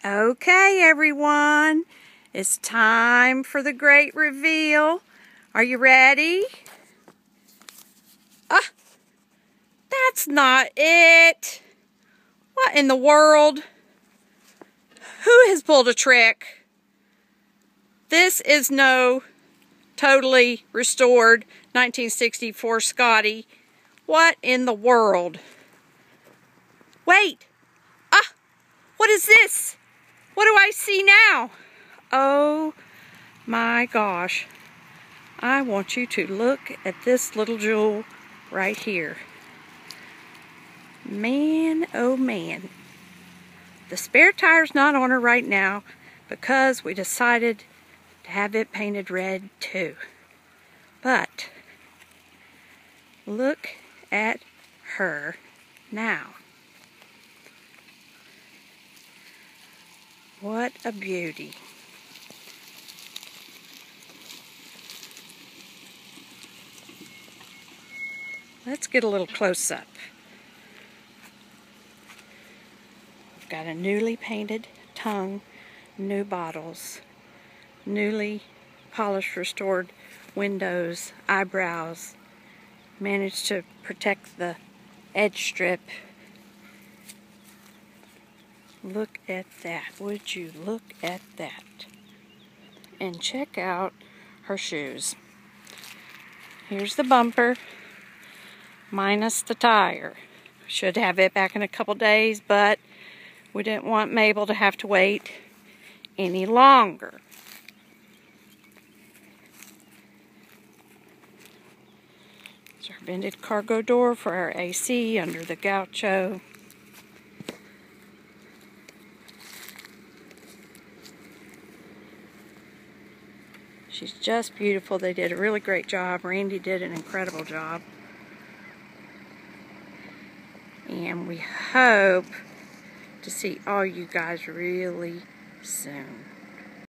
Okay, everyone, it's time for the great reveal. Are you ready? That's not it. What in the world? Who has pulled a trick? This is no totally restored 1964 Scotty. What in the world? Wait! What is this? What do I see now? Oh my gosh. I want you to look at this little jewel right here. Man, oh man. The spare tire's not on her right now because we decided to have it painted red too. But look at her now. What a beauty. Let's get a little close up. We've got a newly painted tongue, new bottles, newly polished, restored windows, eyebrows, managed to protect the edge strip. Look at that. Would you look at that? And check out her shoes. Here's the bumper, minus the tire. Should have it back in a couple days, but we didn't want Mabel to have to wait any longer. It's our vented cargo door for our AC under the Gaucho. She's just beautiful. They did a really great job. Randy did an incredible job. And we hope to see all you guys really soon.